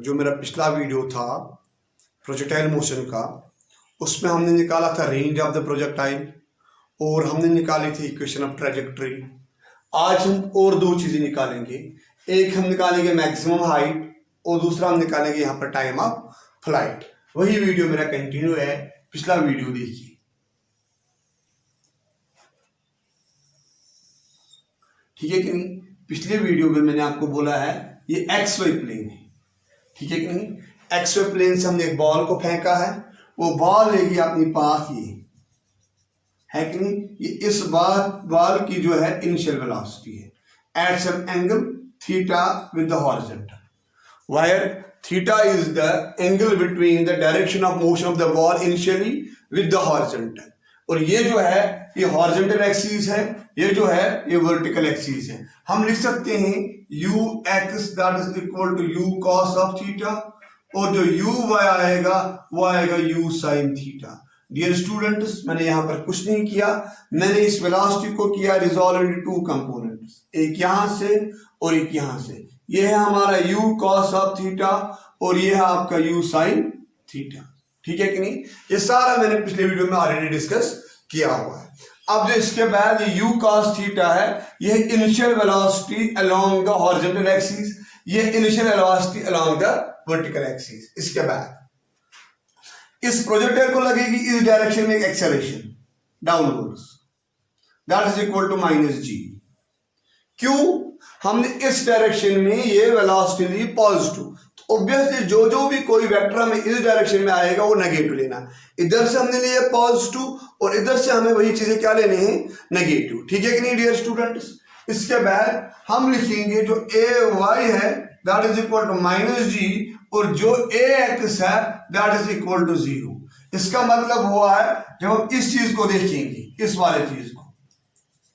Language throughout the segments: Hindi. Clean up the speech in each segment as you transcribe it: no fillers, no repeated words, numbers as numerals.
जो मेरा पिछला वीडियो था प्रोजेक्टाइल मोशन का, उसमें हमने निकाला था रेंज ऑफ द प्रोजेक्टाइल और हमने निकाली थी इक्वेशन ऑफ ट्रेजेक्टरी। आज हम और दो चीज़ें निकालेंगे, एक हम निकालेंगे मैक्सिमम हाइट और दूसरा हम निकालेंगे यहाँ पर टाइम ऑफ फ्लाइट। वही वीडियो मेरा कंटिन्यू है, पिछला वीडियो देखिए। ठीक है कि नहीं? पिछले वीडियो में मैंने आपको बोला है ये एक्स वाई प्लेन है, ठीक है कि नहीं? एक्स वाई प्लेन से हमने एक बॉल को फेंका है, वो बॉल लेगी अपनी पाथ ये है कि नहीं? ये इस बॉल की जो है इनिशियल वेलोसिटी है at some angle theta with the horizontal, where theta is the angle between the direction of motion of the ball initially with the horizontal. और ये जो है ये हॉरिजॉन्टल एक्सिस है, ये जो है ये वर्टिकल एक्सिस है। हम लिख सकते हैं u x that is equal to u cos of theta और जो u y आएगा वो आएगा u sin theta. Dear students, मैंने यहाँ पर कुछ नहीं किया, मैंने इस वेलोसिटी को किया रिजॉल्व इनटू टू कंपोनेंट्स, एक यहाँ से और एक यहाँ से। ये है हमारा u cos ऑफ थीटा और ये है आपका u sin थीटा, ठीक है कि नहीं? ये सारा मैंने पिछले वीडियो में ऑलरेडी डिस्कस किया हुआ है। अब जो इसके बाद ये u cos थीटा है, ये initial velocity along the horizontal axis, ये initial velocity along the vertical axis. इसके बाद इस प्रोजेक्टाइल को लगेगी इस डायरेक्शन में एक acceleration downwards that is equal to -g। क्यों? हमने इस डायरेक्शन में ये वेलोसिटी ली पॉजिटिव, तो ऑब्वियसली जो भी कोई वेक्टर हमें इस डायरेक्शन में आएगा वो नेगेटिव लेना। इधर से हमने लिया पॉजिटिव और इधर से हमें वही चीजें क्या लेने हैं, नेगेटिव, ठीक है कि नहीं डियर स्टूडेंट्स? इसके बाद हम लिखेंगे जो ए वाई है that is equal to -g और जो ए एक्स है दैट इज इक्वल टू 0। इसका मतलब हुआ है जब हम इस चीज को देखेंगे, इस वाले चीज को,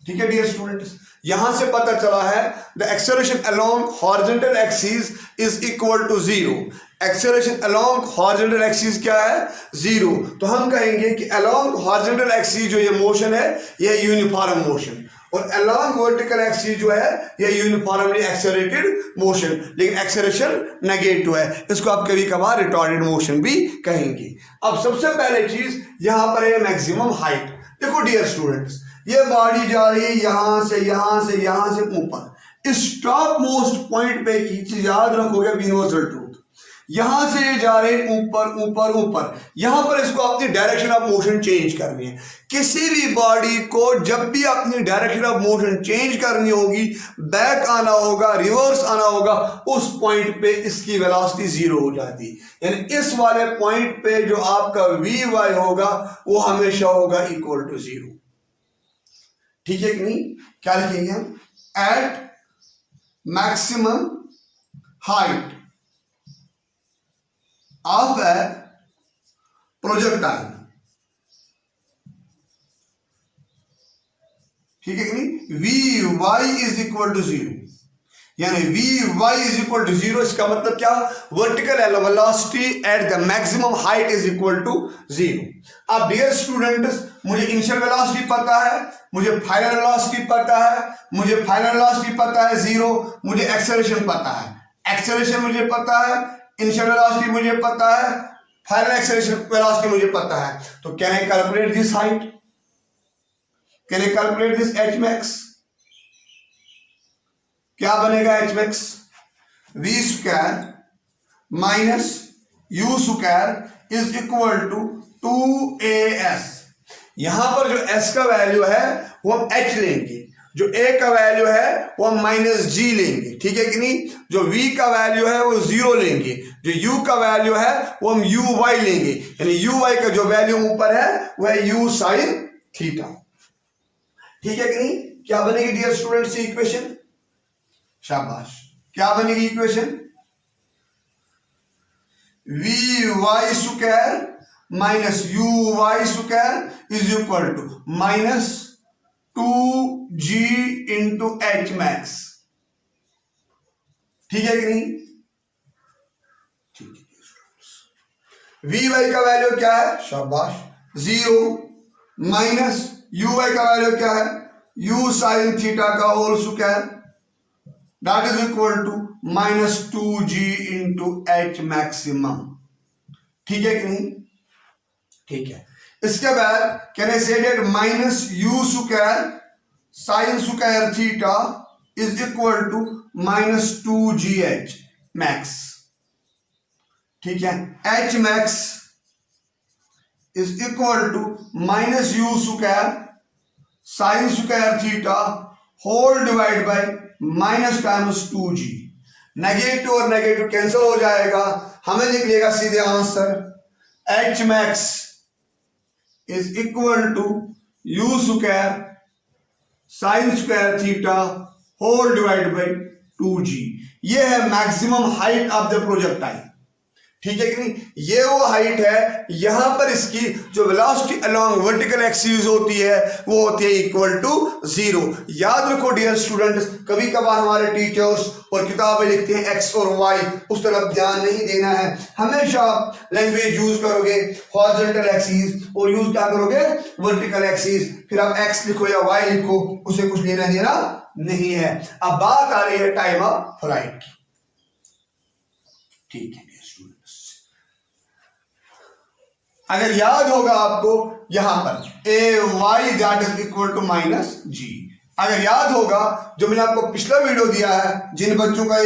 ठीक है डियर स्टूडेंट्स? यहां से पता चला है the acceleration along horizontal axis is equal to 0। Acceleration along horizontal axis क्या है, 0। तो हम कहेंगे कि अलोंग हॉरिजॉन्टल एक्सिस जो ये मोशन है ये यूनिफॉर्म मोशन, और अलोंग वर्टिकल एक्सिस जो है ये यूनिफॉर्मली एक्सेलरेटेड मोशन, लेकिन एक्सेलरेशन नेगेटिव है। इसको आप कभी कभार रिटार्डेड मोशन भी कहेंगे। अब सबसे पहले चीज यहां पर है मैक्सिमम हाइट। देखो डियर स्टूडेंट्स, ये बॉडी जा रही है यहां से यहां से यहां से ऊपर, इस टॉप मोस्ट पॉइंट पे की चीज याद रखोगे यूनिवर्सल ट्रूथ, यहां से ये जा रहे हैं ऊपर ऊपर ऊपर, यहां पर इसको अपनी डायरेक्शन ऑफ मोशन चेंज करनी है। किसी भी बॉडी को जब भी अपनी डायरेक्शन ऑफ मोशन चेंज करनी होगी, बैक आना होगा, रिवर्स आना होगा, उस पॉइंट पे इसकी वेलोसिटी 0 हो जाती है। यानी इस वाले पॉइंट पे जो आपका वी वाई होगा वो हमेशा होगा इक्वल टू 0, ठीक है कि नहीं? क्या लिखेंगे हम? At maximum height of a projectile, ठीक है कि नहीं? V Y is equal to 0, यानी V Y is equal to 0। इसका मतलब क्या? Vertical velocity at the maximum height is equal to 0। अब डियर स्टूडेंट्स, मुझे इनिशियल वेलोसिटी पता है, मुझे फाइनल वेलोसिटी पता है, मुझे फाइनल वेलोसिटी पता है 0, मुझे एक्सेलरेशन पता है, एक्सेलरेशन मुझे पता है, इनिशियल वेलोसिटी मुझे पता है, फाइनल एक्सेलरेशन वेलोसिटी मुझे पता है। तो can I calculate this height? Can I calculate this H max? क्या बनेगा H max? V square minus U square is equal to 2as। यहां पर जो s का वैल्यू है वो हम h लेंगे, जो a का वैल्यू है वो हम -g लेंगे, ठीक है कि नहीं? जो v का वैल्यू है वो 0 लेंगे, जो u का वैल्यू है वो हम uy लेंगे, यानी uy का जो वैल्यू ऊपर है वो है u sin थीटा, ठीक है कि नहीं? क्या बनेगी डियर स्टूडेंट्स इक्वेशन? शाबाश, क्या बनेगी equation? vy square minus uy square is equal to -2g into H max, ठीक है कि नहीं? ठीक है। vy का वैल्यू क्या है? शाबाश, 0 माइनस uy का वैल्यू क्या है? u sin थीटा का whole square that is equal to -2g into h maximum. ठीक है कि नहीं? ठीक है। इसके बाद can I say that -u square sine square theta is equal to -2gh मैक्स। ठीक है, h max is equal to -u square sine square theta whole divide by minus times 2g। Negative और नेगेटिव कैंसिल हो जाएगा, हमें निकलेगा सीधे answer h max is equal to u square sine square theta whole divide by 2g। ये है maximum height of the projectile. ठीक है कि नहीं? ये वो हाइट है, यहां पर इसकी जो वेलोसिटी अलोंग वर्टिकल एक्सिस होती है वो होती है इक्वल टू 0। याद रखो डियर स्टूडेंट्स, कभी कभार हमारे टीचर्स और किताबें लिखते हैं x और y, उस तरफ ध्यान नहीं देना है। हमेशा लैंग्वेज यूज करोगे हॉरिजॉन्टल एक्सिस और यूज क्या करोगे वर्टिकल एक्सिस। फिर आप x लिखो या y लिखो, उसे कुछ लेना देना नहीं है। अब बात आ रही है टाइम ऑफ फ्लाइट की। ठीक है, अगर याद होगा आपको यहां पर a y that is equal to -g, अगर याद होगा जो मैंने आपको पिछला वीडियो दिया है, जिन बच्चों का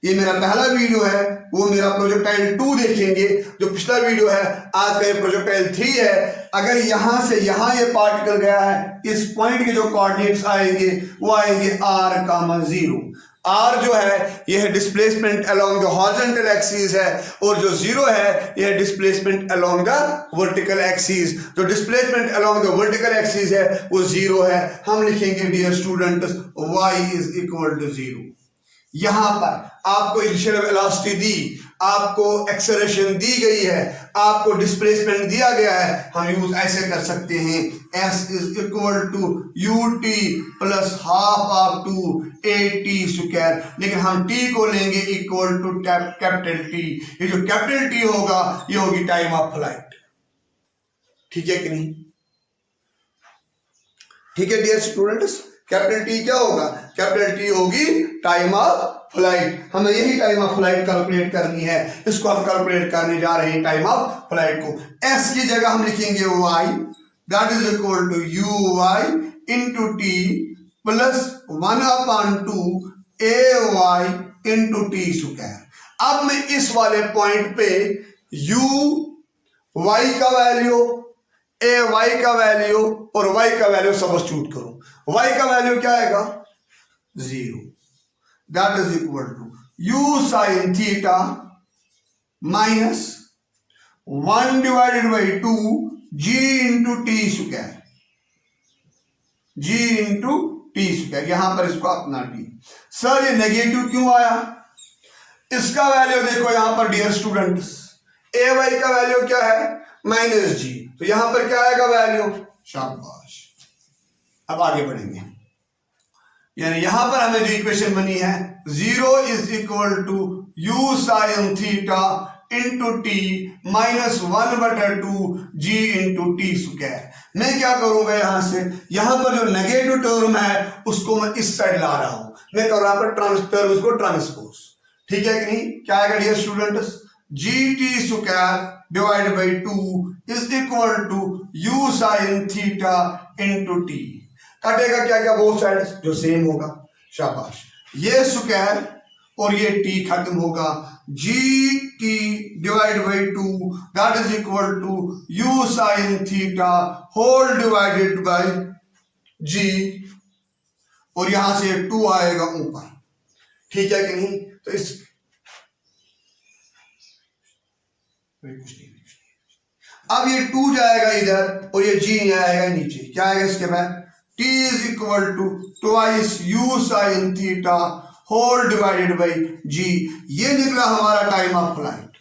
ये मेरा पहला वीडियो है वो मेरा प्रोजेक्टाइल 2 देखेंगे। जो पिछला वीडियो है, आज का ये प्रोजेक्टाइल 3 है। अगर यहां से यहां ये पार्टिकल गया है, इस पॉइंट के जो कोऑर्डिनेट्स आएंगे वो आएंगे r,0। r जो है यह displacement along the horizontal axis है और जो 0 है यह displacement along the vertical axis. जो displacement along the vertical axis है वो 0 है। हम लिखेंगे dear students y is equal to 0। यहां पर आपको इनिशियल वेलोसिटी दी, आपको एक्सेलरेशन दी गई है, आपको डिस्प्लेसमेंट दिया गया है। हम यूज ऐसे कर सकते हैं s is equal to ut plus half of 2at square, लेकिन हम t को लेंगे इक्वल टू कैपिटल T। ये जो कैपिटल T होगा ये होगी टाइम ऑफ फ्लाइट। ठीक है कि नहीं? ठीक है डियर स्टूडेंट्स, कैपिटल T क्या होगा? कैपिटल T होगी टाइम ऑफ फ्लाइट। हमें यही टाइम ऑफ फ्लाइट कैलकुलेट करनी है, इसको हम कैलकुलेट करने जा रहे हैं टाइम ऑफ फ्लाइट को। s की जगह हम लिखेंगे y that is equal to uy into T plus 1/2 ay into T square. अब मैं इस वाले पॉइंट पे uy का वैल्यू, ay का वैल्यू और y का वैल्यू सब्स्टिट्यूट करूं। y का वैल्यू क्या आएगा? 0। That is equal to u sine theta minus 1 divided by 2 g into T square, g into T square. यहां पर इसको अपना t। सर ये नेगेटिव क्यों आया? इसका वैल्यू देखो यहां पर डियर स्टूडेंट्स, ay का वैल्यू क्या है? -g। तो यहां पर क्या आएगा वैल्यू? शाबाश। अब आगे बढ़ेंगे, यानी यहां पर हमें जो इक्वेशन बनी है 0 is equal to u sine theta into T minus 1/2 g into T square. मैं क्या करूंगा यहां से, यहां पर जो नेगेटिव टर्म है उसको मैं इस साइड ला रहा हूं, मैं कर रहा पर ट्रांसफर, उसको ट्रांसपोज। ठीक है कि नहीं? क्या आएगा dear students? gt square divide by 2 is equal to u sine theta into T. कटेगा क्या क्या बोथ साइड, जो सेम होगा। शाबाश। ये स्क्वायर और ये t खत्म होगा, gt divide by 2 that is equal to u sine theta whole divided by g, और यहां से 2 आएगा ऊपर। ठीक है कि नहीं? तो इस अब ये 2 जाएगा इधर और ये g आएगा नीचे। क्या आएगा इसके बाद? t is equal to twice u sine theta whole divided by g। ये निकला हमारा टाइम ऑफ फ्लाइट।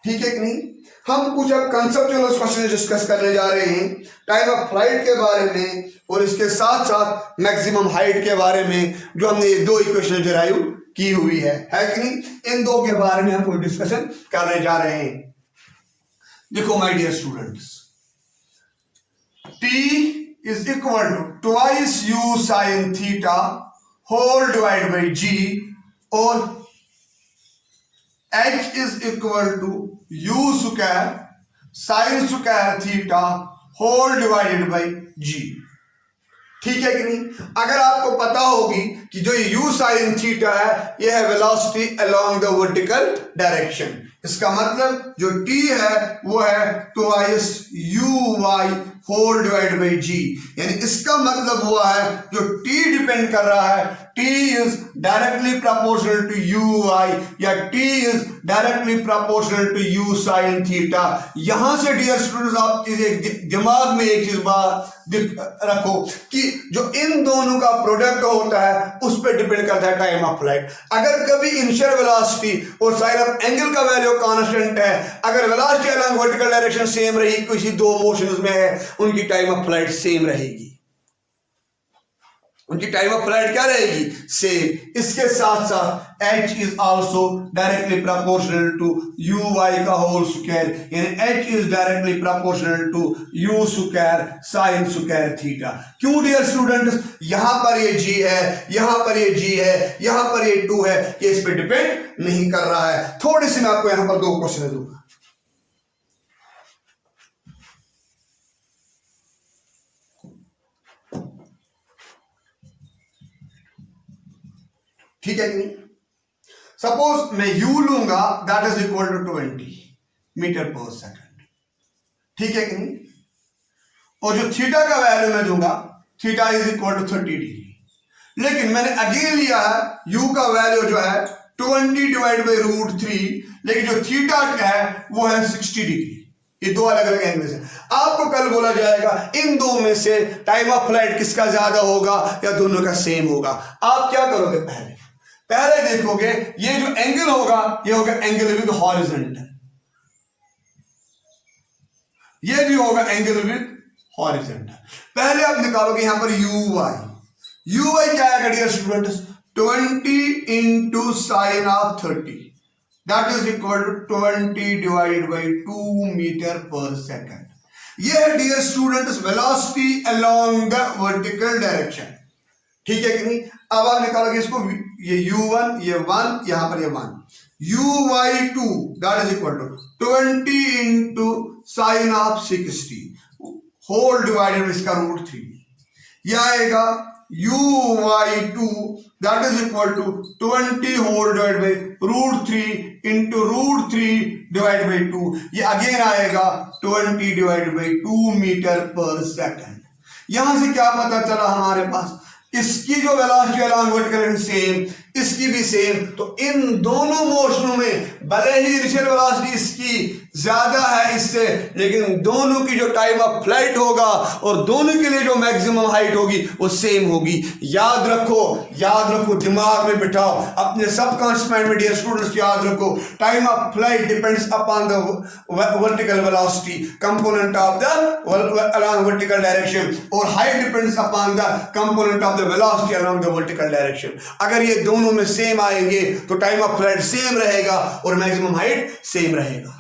ठीक है कि नहीं? हम कुछ अब कंसेप्चुअल क्वेश्चन डिस्कस करने जा रहे हैं टाइम ऑफ फ्लाइट के बारे में और इसके साथ साथ मैक्सिमम हाइट के बारे में, जो हमने ये 2 इक्वेशन डिराइव की हुई है कि नहीं? इन 2 के बारे में हम कोई डिस्कशन करने जा रहे हैं। देखो my dear students, t is equal to twice u sine theta whole divide by g, और h is equal to u square sine square theta whole divided by g. ठीक है कि नहीं? अगर आपको पता होगी कि जो ये u साइन थीटा है ये है velocity along the vertical direction, इसका मतलब जो t है वो है twice uy whole divide by g, यानी इसका मतलब हुआ है जो t डिपेंड कर रहा है t is directly proportional to uy या t is directly proportional to u sine theta. यहां से डियर स्टूडेंट्स आप दिमाग में एक चीज बात रखो कि जो इन दोनों का प्रोडक्ट होता है उस पर डिपेंड करता है टाइम ऑफ फ्लाइट। अगर कभी इनिशियल वेलोसिटी और साइन ऑफ एंगल का वैल्यू कांस्टेंट है, अगर velocity along vertical direction same रही, किसी दो मोशंस में है, उनकी टाइम ऑफ फ्लाइट सेम रहेगी, उनकी टाइम ऑफ फ्लाइट क्या रहेगी? सेम। इसके साथ साथ h is also directly proportional to uy का होल स्क्वायर, यानी h is directly proportional to u square sine square theta. क्यों डियर स्टूडेंट्स? यहां पर ये g है, यहां पर ये g है, यहां पर ये 2 है, ये इस पे डिपेंड नहीं कर रहा है। थोड़ी सी मैं आपको यहां पर दो क्वेश्चन दूंगा। ठीक है कि नहीं? सपोज मैं u लूंगा that is equal to 20 metre per second, ठीक है कि नहीं? और जो थीटा का वैल्यू मैं दूंगा, theta is equal to 30 degree, लेकिन मैंने अगेन लिया है u का वैल्यू जो है 20 डिवाइड बाई √3, लेकिन जो थीटा है वो है 60 डिग्री। ये दो अलग अलग एंगल्स हैं। आपको कल बोला जाएगा इन दो में से टाइम ऑफ फ्लाइट किसका ज्यादा होगा या दोनों का सेम होगा। आप क्या करोगे? पहले देखोगे ये जो एंगल होगा ये होगा एंगल विद हॉरिजॉन्टल, ये भी होगा एंगल विद हॉरिजॉन्टल। पहले आप निकालोगे यहां पर uy क्या आएगा dear students? 20 into sine of 30 that is equal to 20 divided by 2 metre per second. ये है dear students velocity along the vertical direction. ठीक है कि नहीं? अब आप निकालोगे इसको, ये u1 ये 1, यहां पर ये 1, uy2 that is equal to 20 into sine of 60 whole divided इसका √3, यह आएगा uy2 that is equal to 20 whole divide by √3 into √3 divide by 2, ये अगेन आएगा 20 divide by 2 metre per second. यहां से क्या पता चला हमारे पास? इसकी जो वेलोसिटी अलोंग वर्टिकल सेम, इसकी भी सेम, तो इन दोनों मोशनों में भले ही इनिशियल वेलोसिटी इसकी ज्यादा है इससे, लेकिन दोनों की जो टाइम ऑफ फ्लाइट होगा और दोनों के लिए जो मैक्सिमम हाइट होगी वो सेम होगी। याद रखो, दिमाग में बिठाओ, अपने सबकॉन्शियस माइंड में डियर स्टूडेंट्स याद रखो, time of flight depends upon the vertical velocity component of the along vertical direction, और height depends upon the component of the velocity along the vertical direction. अगर ये दोनों में सेम आएंगे तो टाइम ऑफ फ्लाइट सेम रहेगा और मैक्सिमम हाइट सेम रहेगा।